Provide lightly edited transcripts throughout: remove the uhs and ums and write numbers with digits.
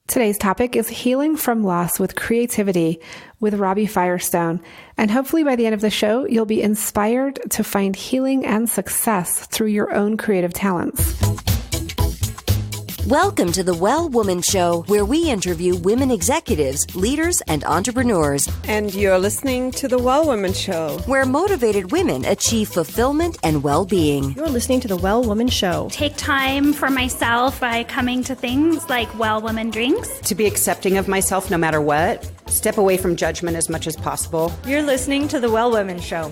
Today's topic is healing from loss with creativity with Robbi Firestone. And hopefully by the end of the show, you'll be inspired to find healing and success through your own creative talents. Welcome to the Well Woman Show, where we interview women executives, leaders, and entrepreneurs. And you're listening to the Well Woman Show, where motivated women achieve fulfillment and well-being. You're listening to the Well Woman Show. Take time for myself by coming to things like Well Woman Drinks. To be accepting of myself no matter what. Step away from judgment as much as possible. You're listening to the Well Woman Show.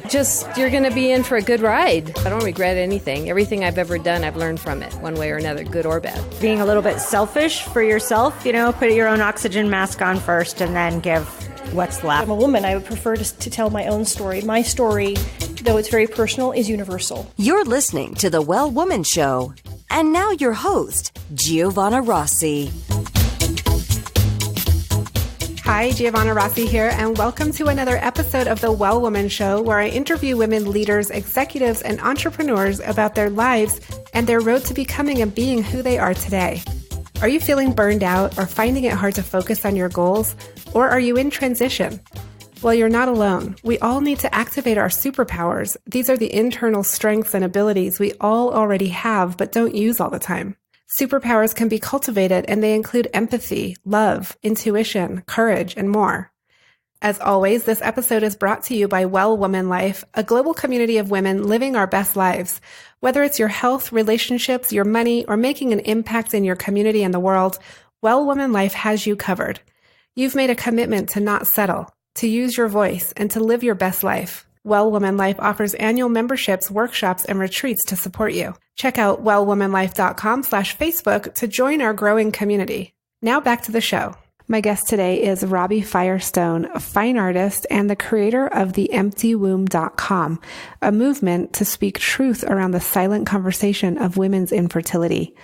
You're going to be in for a good ride. I don't regret anything. Everything I've ever done, I've learned from it, one way or another, good or bad. Being a little bit selfish for yourself, put your own oxygen mask on first and then give what's left. I'm a woman. I would prefer to tell my own story. My story, though it's very personal, is universal. You're listening to the Well Woman Show. And now your host, Giovanna Rossi. Hi, Giovanna Rossi here, and welcome to another episode of the Well Woman Show, where I interview women leaders, executives, and entrepreneurs about their lives and their road to becoming and being who they are today. Are you feeling burned out or finding it hard to focus on your goals? Or are you in transition? Well, you're not alone. We all need to activate our superpowers. These are the internal strengths and abilities we all already have but don't use all the time. Superpowers can be cultivated, and they include empathy, love, intuition, courage, and more. As always, this episode is brought to you by Well Woman Life, a global community of women living our best lives. Whether it's your health, relationships, your money, or making an impact in your community and the world, Well Woman Life has you covered. You've made a commitment to not settle, to use your voice, and to live your best life. Well Woman Life offers annual memberships, workshops, and retreats to support you. Check out wellwomanlife.com/Facebook to join our growing community. Now back to the show. My guest today is Robbi Firestone, a fine artist and the creator of theemptywomb.com, a movement to speak truth around the silent conversation of women's infertility.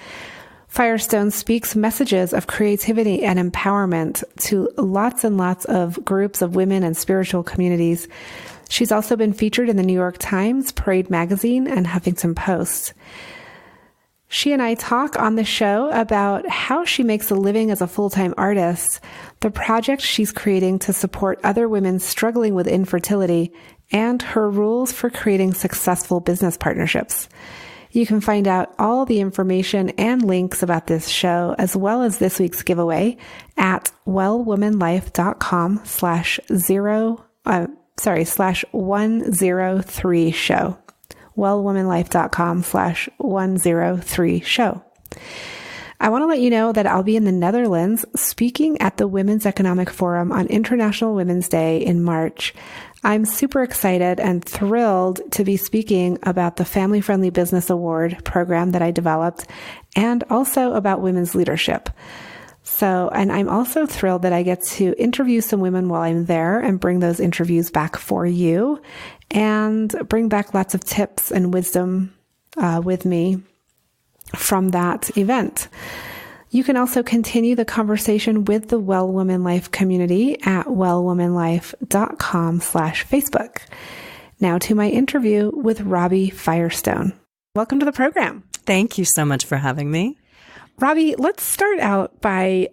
Firestone speaks messages of creativity and empowerment to lots and lots of groups of women and spiritual communities. She's also been featured in the New York Times, Parade Magazine, and Huffington Post. She and I talk on the show about how she makes a living as a full-time artist, the project she's creating to support other women struggling with infertility, and her rules for creating successful business partnerships. You can find out all the information and links about this show, as well as this week's giveaway, at /103 show. wellwomanlife.com/103 show. I want to let you know that I'll be in the Netherlands speaking at the Women's Economic Forum on International Women's Day in March. I'm super excited and thrilled to be speaking about the Family Friendly Business Award program that I developed, and also about women's leadership. And I'm also thrilled that I get to interview some women while I'm there and bring those interviews back for you and bring back lots of tips and wisdom with me from that event. You can also continue the conversation with the Well Woman Life community at wellwomanlife.com/Facebook. Now to my interview with Robbi Firestone. Welcome to the program. Thank you so much for having me. Robbi, let's start out by,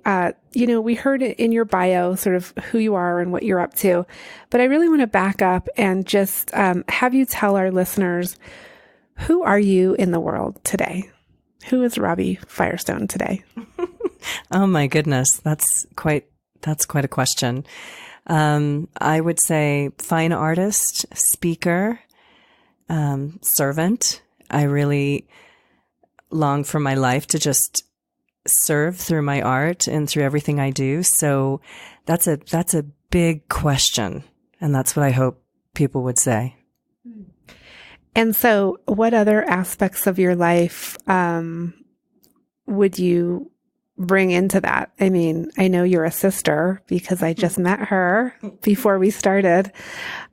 we heard in your bio sort of who you are and what you're up to, but I really want to back up and just have you tell our listeners, who are you in the world today? Who is Robbi Firestone today? Oh my goodness, that's quite a question. I would say fine artist, speaker, servant. I really long for my life to just serve through my art and through everything I do. So that's a big question. And that's what I hope people would say. And so what other aspects of your life would you bring into that? I mean, I know you're a sister because I just met her before we started.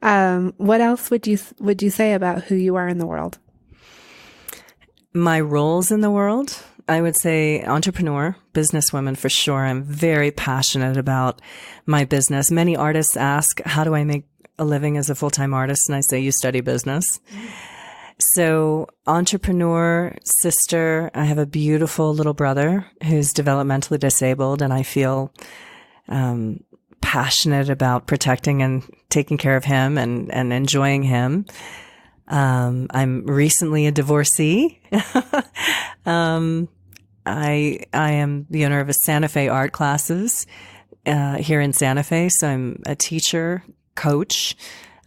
What else would you say about who you are in the world? My roles in the world, I would say entrepreneur, businesswoman for sure. I'm very passionate about my business. Many artists ask, how do I make a living as a full-time artist? And I say, you study business. So entrepreneur, sister, I have a beautiful little brother who's developmentally disabled, and I feel passionate about protecting and taking care of him and enjoying him. I'm recently a divorcee. I am the owner of a Santa Fe art classes here in Santa Fe. So I'm a teacher, coach.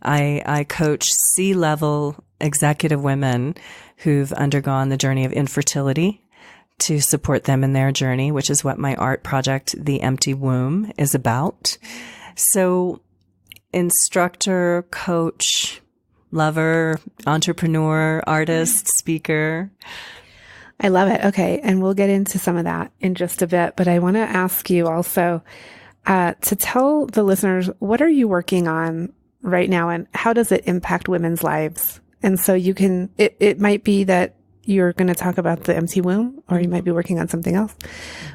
I coach C-level executive women who've undergone the journey of infertility to support them in their journey, which is what my art project, The Empty Womb, is about. So instructor, coach, lover, entrepreneur, artist, speaker. I love it. Okay. And we'll get into some of that in just a bit, but I want to ask you also to tell the listeners, what are you working on right now and how does it impact women's lives? And so you can, it might be that you're going to talk about the empty womb, or you might be working on something else.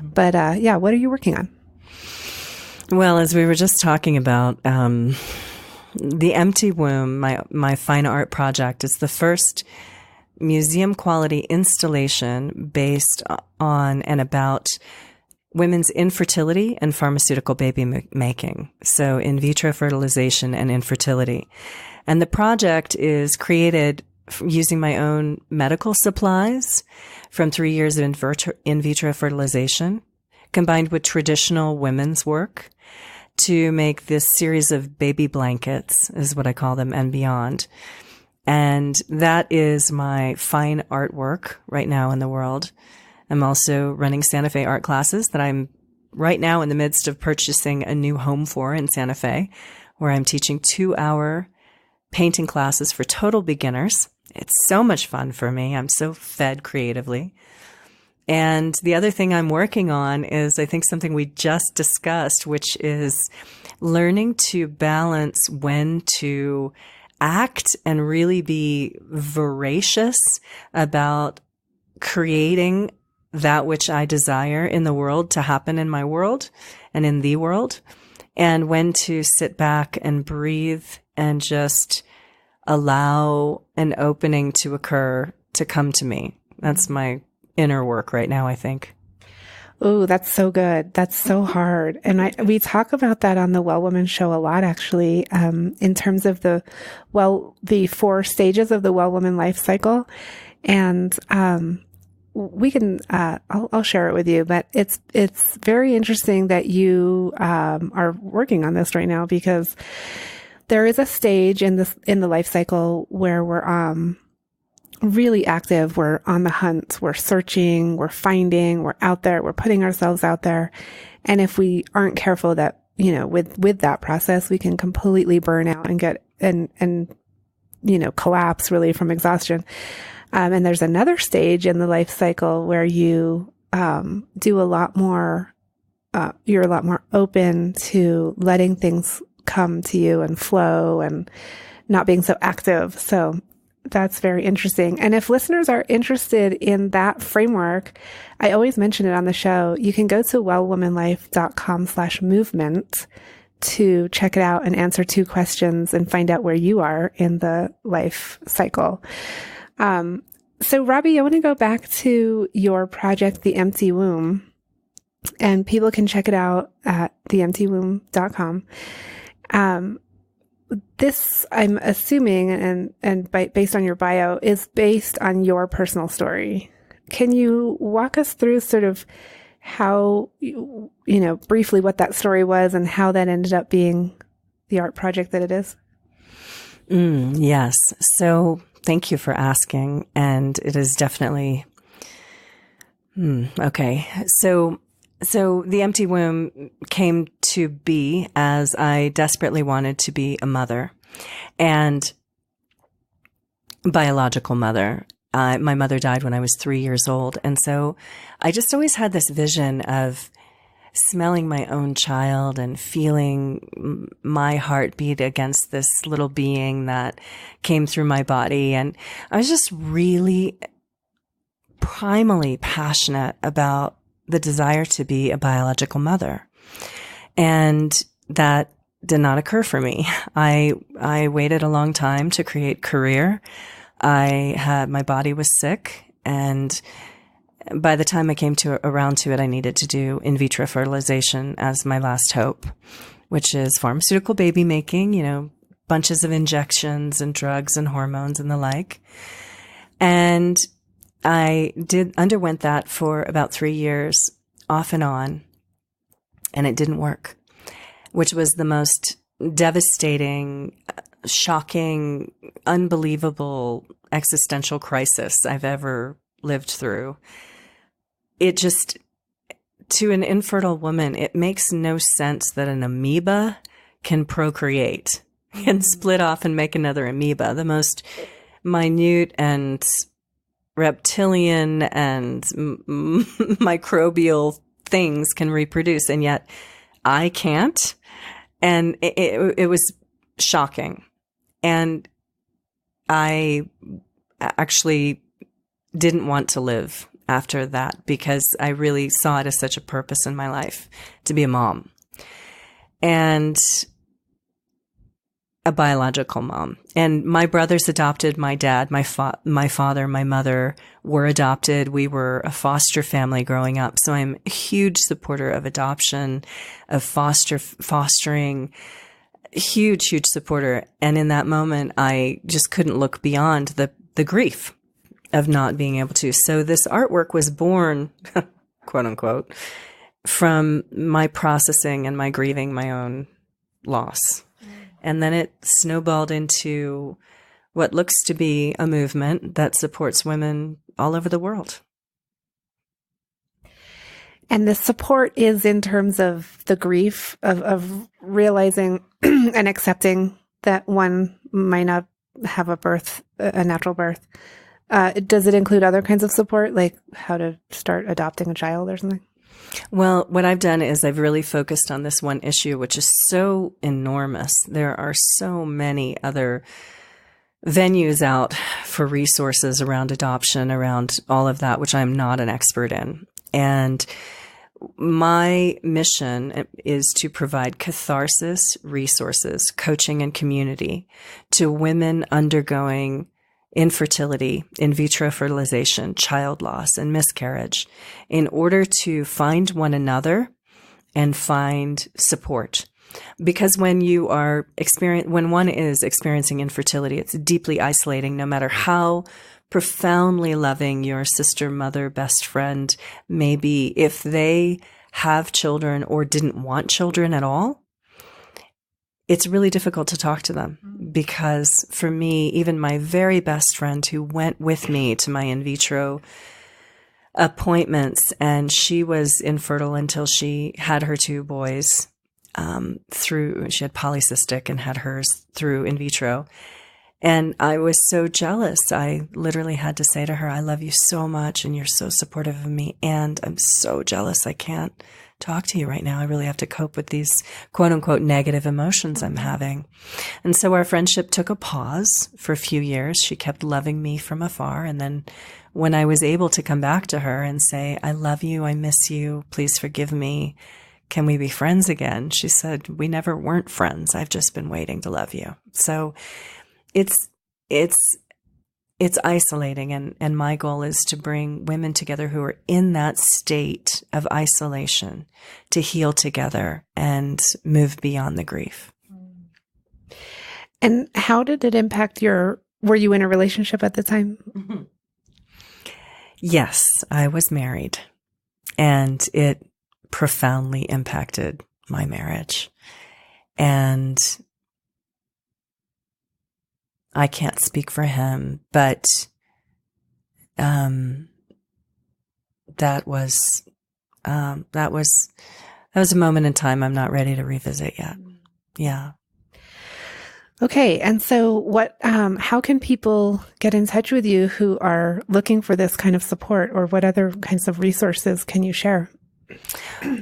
But yeah, what are you working on? Well, as we were just talking about, The Empty Womb, my fine art project, is the first museum quality installation based on and about women's infertility and pharmaceutical baby making. So in vitro fertilization and infertility. And the project is created using my own medical supplies from 3 years of in vitro fertilization, combined with traditional women's work to make this series of baby blankets, is what I call them, and beyond. And that is my fine artwork right now in the world. I'm also running Santa Fe art classes that I'm right now in the midst of purchasing a new home for in Santa Fe, where I'm teaching 2-hour painting classes for total beginners. It's so much fun for me. I'm so fed creatively. And the other thing I'm working on is, I think, something we just discussed, which is learning to balance when to act and really be voracious about creating that which I desire in the world to happen in my world and in the world, and when to sit back and breathe and just allow an opening to occur to come to me. That's my inner work right now, I think. Oh, that's so good. That's so hard. And we talk about that on the Well Woman Show a lot, actually, in terms of the 4 stages of the Well Woman life cycle. And, we can, I'll share it with you, but it's very interesting that you, are working on this right now, because there is a stage in the life cycle where we're, really active. We're on the hunt. We're searching. We're finding. We're out there. We're putting ourselves out there. And if we aren't careful, that, with that process, we can completely burn out and get, and collapse really from exhaustion. And there's another stage in the life cycle where you, do a lot more, you're a lot more open to letting things come to you and flow and not being so active. So that's very interesting. And if listeners are interested in that framework, I always mention it on the show. You can go to wellwomanlife.com/movement to check it out and answer 2 questions and find out where you are in the life cycle. So Robbi, I want to go back to your project, The Empty Womb, and people can check it out at theemptywomb.com. This, I'm assuming, and based on your bio, is based on your personal story. Can you walk us through sort of how, briefly what that story was and how that ended up being the art project that it is? Yes. So thank you for asking. And it is definitely, okay. So The Empty Womb came to be as I desperately wanted to be a mother, and biological mother. My mother died when I was 3 years old. And so I just always had this vision of smelling my own child and feeling my heartbeat against this little being that came through my body. And I was just really primally passionate about the desire to be a biological mother. And that did not occur for me. I waited a long time to create career. my body was sick, and by the time I came around to it, I needed to do in vitro fertilization as my last hope, which is pharmaceutical baby making, bunches of injections and drugs and hormones and the like. And I underwent that for about 3 years off and on, and it didn't work, which was the most devastating, shocking, unbelievable existential crisis I've ever lived through. It just, to an infertile woman, it makes no sense that an amoeba can procreate and split off and make another amoeba. The most minute and reptilian and microbial things can reproduce, and yet I can't. And it was shocking. And I actually didn't want to live after that, because I really saw it as such a purpose in my life to be a mom and a biological mom. And my brothers adopted my dad, my father, my mother were adopted. We were a foster family growing up. So I'm a huge supporter of adoption, of fostering, huge supporter. And in that moment, I just couldn't look beyond the grief of not being able to. So this artwork was born, quote unquote, from my processing and my grieving my own loss. And then it snowballed into what looks to be a movement that supports women all over the world. And the support is in terms of the grief of realizing and accepting that one might not have a natural birth. Does it include other kinds of support, like how to start adopting a child or something? Well, what I've done is I've really focused on this one issue, which is so enormous. There are so many other venues out for resources around adoption, around all of that, which I'm not an expert in. And my mission is to provide catharsis, resources, coaching, and community to women undergoing infertility, in vitro fertilization, child loss, and miscarriage, in order to find one another and find support. Because when one is experiencing infertility, it's deeply isolating, no matter how profoundly loving your sister, mother, best friend may be. If they have children or didn't want children at all, it's really difficult to talk to them, because for me, even my very best friend who went with me to my in vitro appointments, and she was infertile until she had her 2 boys she had polycystic and had hers through in vitro. And I was so jealous. I literally had to say to her, I love you so much and you're so supportive of me. And I'm so jealous I can't talk to you right now. I really have to cope with these quote unquote negative emotions I'm having. And so our friendship took a pause for a few years. She kept loving me from afar. And then when I was able to come back to her and say, I love you, I miss you, please forgive me, can we be friends again? She said, we never weren't friends. I've just been waiting to love you. So it's isolating. And my goal is to bring women together who are in that state of isolation to heal together and move beyond the grief. And how did it impact were you in a relationship at the time? Mm-hmm. Yes, I was married, and it profoundly impacted my marriage. And I can't speak for him, but that was a moment in time I'm not ready to revisit yet. Yeah. Okay. And so how can people get in touch with you who are looking for this kind of support, or what other kinds of resources can you share?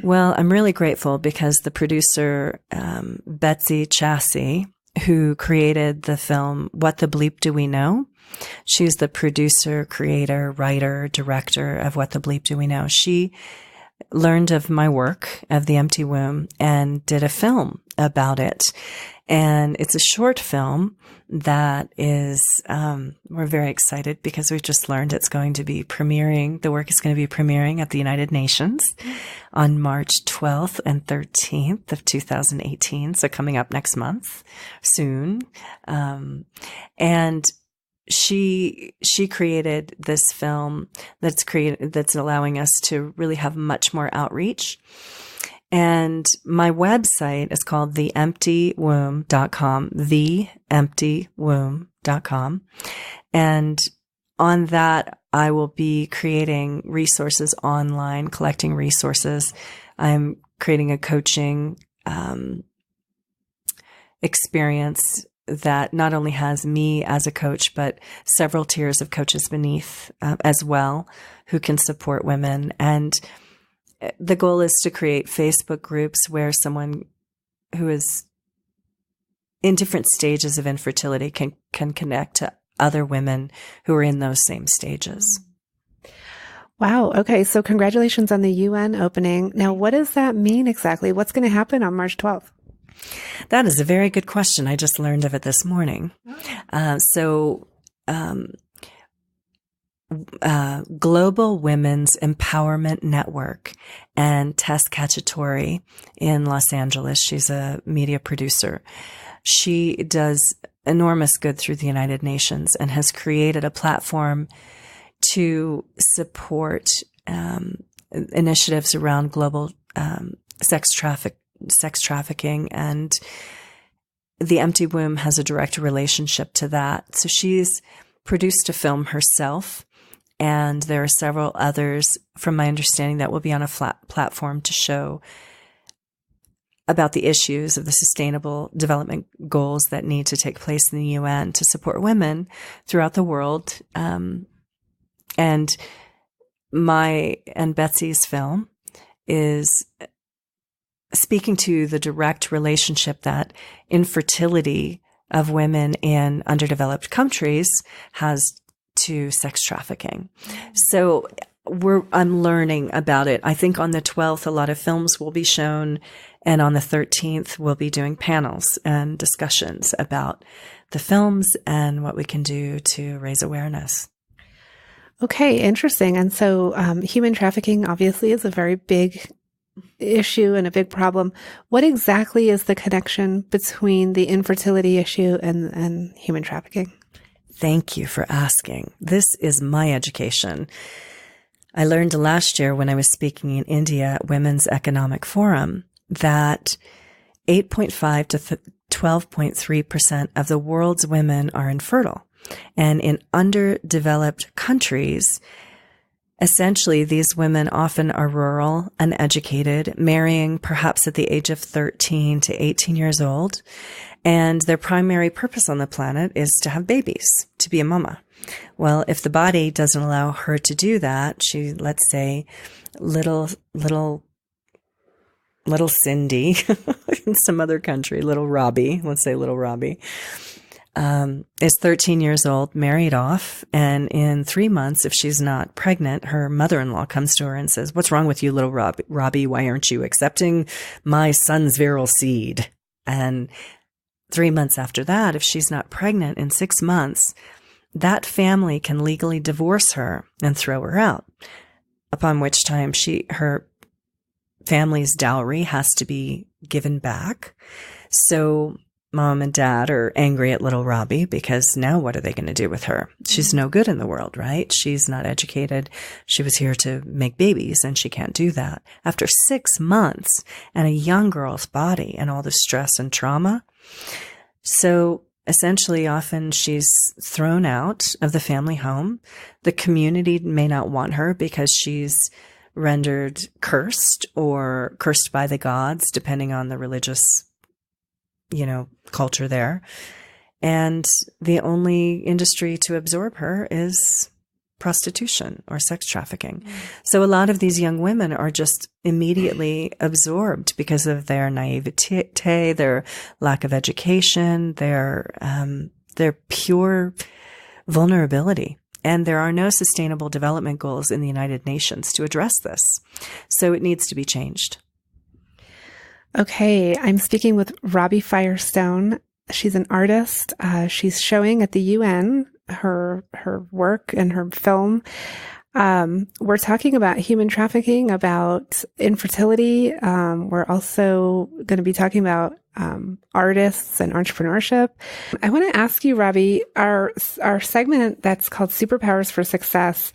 Well, I'm really grateful because the producer, Betsy Chassie, who created the film, What the Bleep Do We Know? She's the producer, creator, writer, director of What the Bleep Do We Know? She learned of my work of the empty womb and did a film about it. And it's a short film that is, we're very excited because we've just learned it's going to be premiering. The work is going to be premiering at the United Nations on March 12th and 13th of 2018. So coming up next month, soon. And she created this film that's allowing us to really have much more outreach. And my website is called theemptywomb.com, theemptywomb.com. And on that, I will be creating resources online, collecting resources. I'm creating a coaching experience that not only has me as a coach, but several tiers of coaches beneath as well who can support women. And the goal is to create Facebook groups where someone who is in different stages of infertility can connect to other women who are in those same stages. Wow. Okay. So congratulations on the UN opening. Now, what does that mean exactly? What's going to happen on March 12th? That is a very good question. I just learned of it this morning. Global Women's Empowerment Network and Tess Cacciatore in Los Angeles. She's a media producer. She does enormous good through the United Nations and has created a platform to support initiatives around global sex trafficking, and the empty womb has a direct relationship to that. So she's produced a film herself. And there are several others, from my understanding, that will be on a platform to show about the issues of the sustainable development goals that need to take place in the UN to support women throughout the world. And Betsy's film is speaking to the direct relationship that infertility of women in underdeveloped countries has to sex trafficking. So I'm learning about it. I think on the 12th, a lot of films will be shown. And on the 13th, we'll be doing panels and discussions about the films and what we can do to raise awareness. Okay, interesting. And so human trafficking obviously is a very big issue and a big problem. What exactly is the connection between the infertility issue and human trafficking? Thank you for asking. This is my education. I learned last year when I was speaking in India at Women's Economic Forum that 8.5 to 12.3% of the world's women are infertile. And in underdeveloped countries, essentially these women often are rural, uneducated, marrying perhaps at the age of 13 to 18 years old. And their primary purpose on the planet is to have babies, to be a mama. Well, if the body doesn't allow her to do that, she, let's say, little Cindy in some other country, little Robbi, let's say little Robbi, is 13 years old, married off. And in 3 months, if she's not pregnant, her mother-in-law comes to her and says, "What's wrong with you, little Robbi? Why aren't you accepting my son's virile seed?" And 3 months after that, if she's not pregnant in 6 months, that family can legally divorce her and throw her out, upon which time her family's dowry has to be given back. So mom and dad are angry at little Robbi because now what are they going to do with her? She's no good in the world, right? She's not educated. She was here to make babies and she can't do that. After 6 months and a young girl's body and all the stress and trauma. So essentially, often she's thrown out of the family home. The community may not want her because she's rendered cursed or cursed by the gods, depending on the religious, culture there. And the only industry to absorb her is prostitution or sex trafficking. So a lot of these young women are just immediately absorbed because of their naivete, their lack of education, their pure vulnerability. And there are no sustainable development goals in the United Nations to address this. So it needs to be changed. Okay, I'm speaking with Robbi Firestone. She's an artist. She's showing at the UN her work and her film. We're talking about human trafficking, about infertility. We're also going to be talking about artists and entrepreneurship. I want to ask you, Robbi, our segment that's called Superpowers for Success.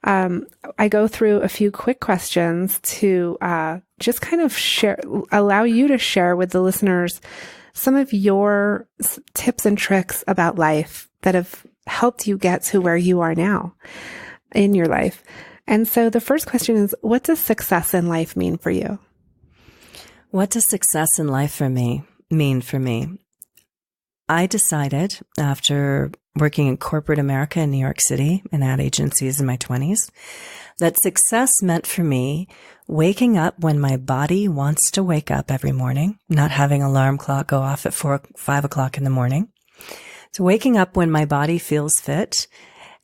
I go through a few quick questions to just kind of allow you to share with the listeners some of your tips and tricks about life that have helped you get to where you are now in your life. And so the first question is, what does success in life mean for you? What does success in life mean for me? I decided after working in corporate America in New York City and ad agencies in my 20s, that success meant for me waking up when my body wants to wake up every morning, not having an alarm clock go off at 5 o'clock in the morning. So waking up when my body feels fit,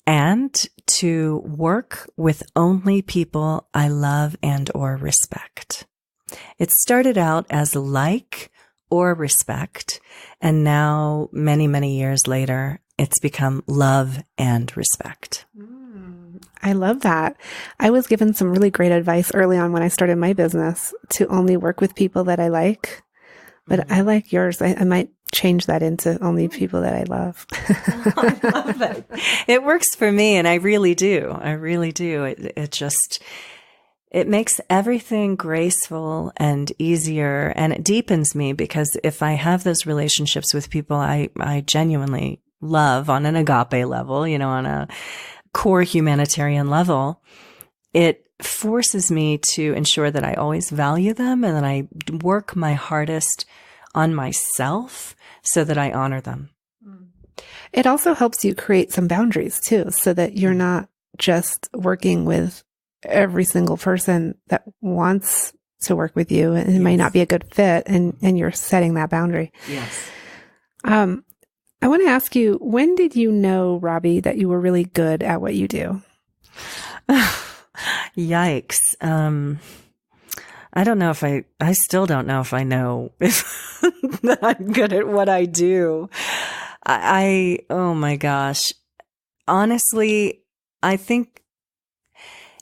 and to work with only people I love and or respect. It started out as like or respect, and now many, many years later, it's become love and respect. I love that. I was given some really great advice early on when I started my business to only work with people that I like, but I like yours. I might change that into only people that I love. I love it. It works for me, and I really do. I really do. It makes everything graceful and easier, and it deepens me, because if I have those relationships with people I genuinely love on an agape level, on a core humanitarian level, it forces me to ensure that I always value them and that I work my hardest on myself so that I honor them. It also helps you create some boundaries too, so that you're not just working with every single person that wants to work with you and it might not be a good fit, and you're setting that boundary. Yes. I want to ask you, when did you know, Robbi, that you were really good at what you do? Yikes. I don't know if I still don't know if I know if that I'm good at what I do. Oh my gosh. Honestly, I think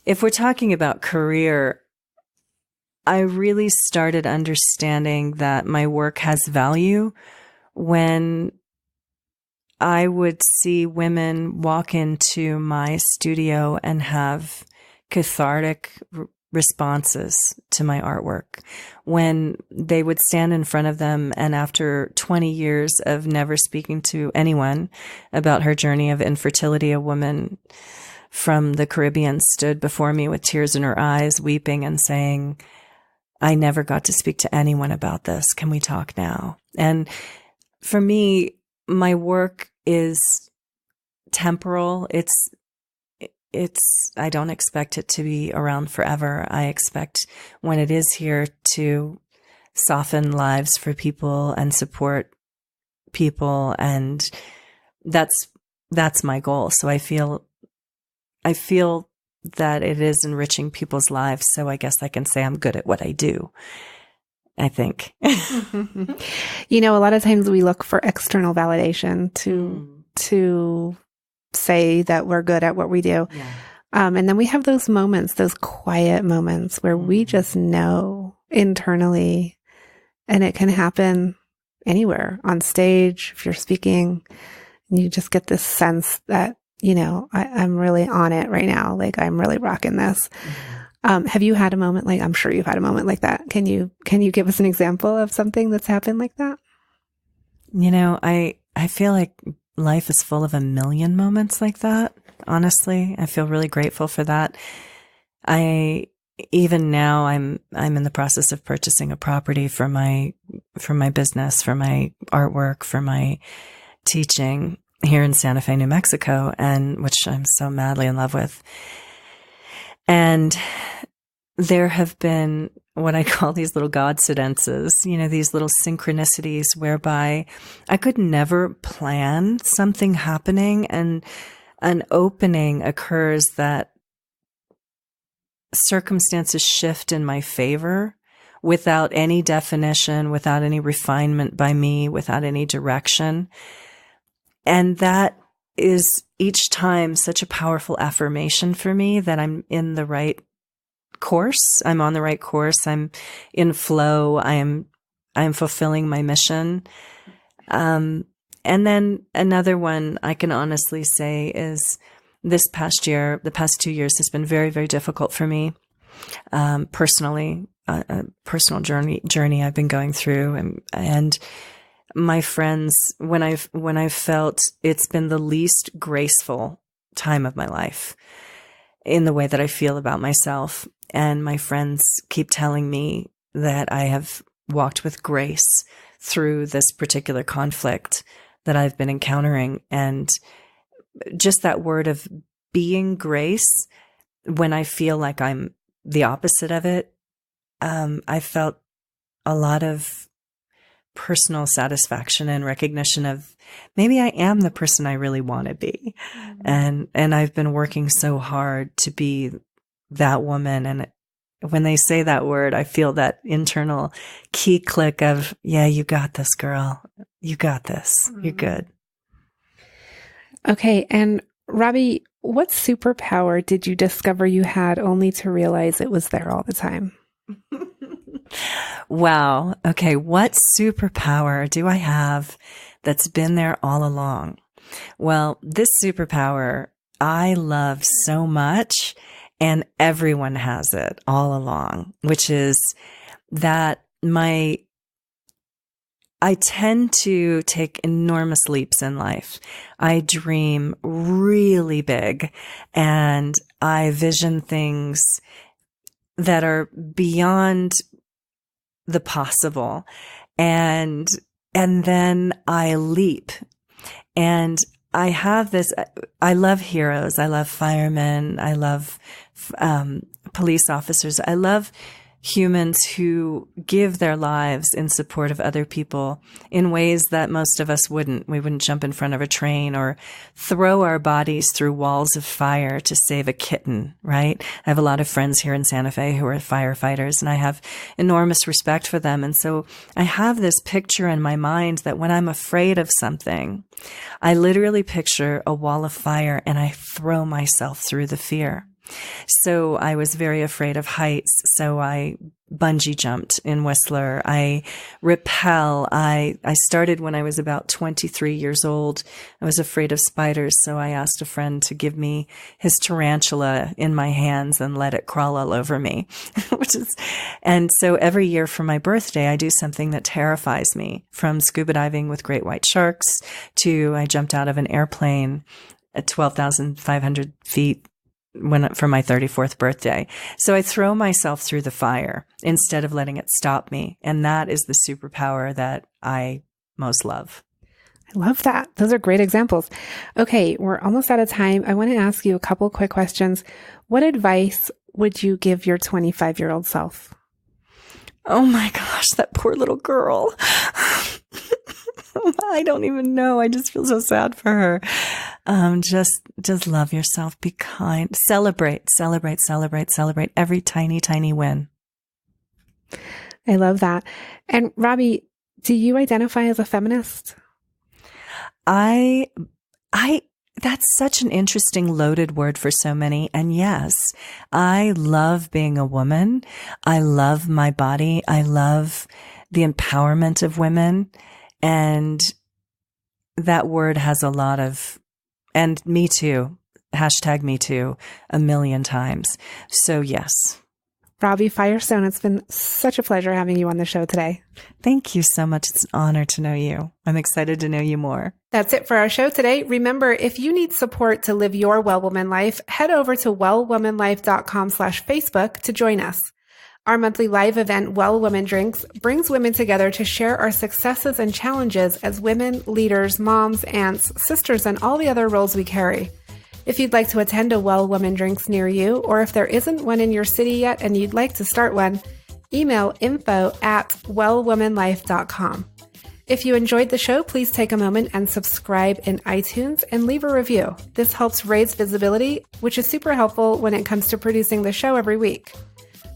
if we're talking about career, I really started understanding that my work has value when I would see women walk into my studio and have cathartic responses to my artwork, when they would stand in front of them and after 20 years of never speaking to anyone about her journey of infertility, a woman from the Caribbean stood before me with tears in her eyes, weeping and saying, I never got to speak to anyone about this. Can we talk now? And for me, my work is temporal. I don't expect it to be around forever. I expect when it is here to soften lives for people and support people. And that's my goal. So I feel that it is enriching people's lives. So I guess I can say I'm good at what I do, I think. A lot of times we look for external validation to say that we're good at what we do. Yeah. And then we have those moments, those quiet moments where we just know internally, and it can happen anywhere, on stage, if you're speaking, and you just get this sense that, I'm really on it right now. Like, I'm really rocking this. Have you had a moment I'm sure you've had a moment like that. Can you give us an example of something that's happened like that? I feel like life is full of a million moments like that. Honestly, I feel really grateful for that. Even now I'm in the process of purchasing a property for my business, for my artwork, for my teaching here in Santa Fe, New Mexico, and which I'm so madly in love with. And there have been what I call these little coincidences, these little synchronicities whereby I could never plan something happening. And an opening occurs that circumstances shift in my favor without any definition, without any refinement by me, without any direction. And that is each time such a powerful affirmation for me that I'm in the right course. I'm on the right course. I'm in flow. I am fulfilling my mission. And then another one I can honestly say is this past year, the past 2 years has been very, very difficult for me, personally, a personal journey I've been going through. And my friends, when I've felt it's been the least graceful time of my life in the way that I feel about myself. And my friends keep telling me that I have walked with grace through this particular conflict that I've been encountering. And just that word of being grace, when I feel like I'm the opposite of it, I felt a lot of personal satisfaction and recognition of maybe I am the person I really want to be. And I've been working so hard to be that woman. And when they say that word, I feel that internal key click of, yeah, you got this, girl. You got this. You're good. Okay. And Robbi, what superpower did you discover you had only to realize it was there all the time? Wow. Okay. What superpower do I have that's been there all along? Well, this superpower I love so much, and everyone has it all along, which is that I tend to take enormous leaps in life. I dream really big, and I vision things that are beyond the possible. And then I leap. And I have this, I love heroes. I love firemen. I love police officers. I love humans who give their lives in support of other people in ways that most of us wouldn't. We wouldn't jump in front of a train or throw our bodies through walls of fire to save a kitten, right? I have a lot of friends here in Santa Fe who are firefighters, and I have enormous respect for them. And so I have this picture in my mind that when I'm afraid of something, I literally picture a wall of fire and I throw myself through the fear. So I was very afraid of heights. So I bungee jumped in Whistler. I rappel. I started when I was about 23 years old. I was afraid of spiders. So I asked a friend to give me his tarantula in my hands and let it crawl all over me, and so every year for my birthday, I do something that terrifies me, from scuba diving with great white sharks to I jumped out of an airplane at 12,500 feet for my 34th birthday. So I throw myself through the fire instead of letting it stop me. And that is the superpower that I most love. I love that. Those are great examples. Okay, we're almost out of time. I want to ask you a couple quick questions. What advice would you give your 25-year-old self? Oh my gosh, that poor little girl. I don't even know. I just feel so sad for her. Just love yourself. Be kind. Celebrate every tiny, tiny win. I love that. And Robbi, do you identify as a feminist? That's such an interesting loaded word for so many. And yes, I love being a woman. I love my body. I love the empowerment of women. And that word has a lot of, and me too, hashtag me too, a million times. So yes. Robbi Firestone, it's been such a pleasure having you on the show today. Thank you so much. It's an honor to know you. I'm excited to know you more. That's it for our show today. Remember, if you need support to live your Well Woman life, head over to wellwomanlife.com/Facebook to join us. Our monthly live event, Well Woman Drinks, brings women together to share our successes and challenges as women, leaders, moms, aunts, sisters, and all the other roles we carry. If you'd like to attend a Well Woman Drinks near you, or if there isn't one in your city yet and you'd like to start one, email info@wellwomanlife.com. If you enjoyed the show, please take a moment and subscribe in iTunes and leave a review. This helps raise visibility, which is super helpful when it comes to producing the show every week.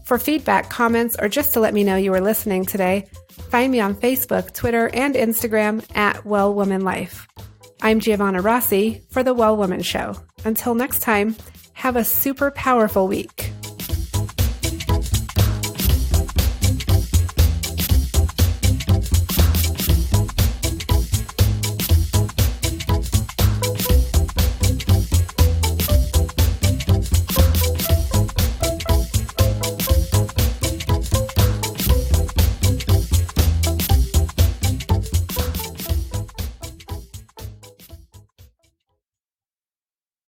For feedback, comments, or just to let me know you were listening today, find me on Facebook, Twitter, and Instagram at Well Woman Life. I'm Giovanna Rossi for The Well Woman Show. Until next time, have a super powerful week.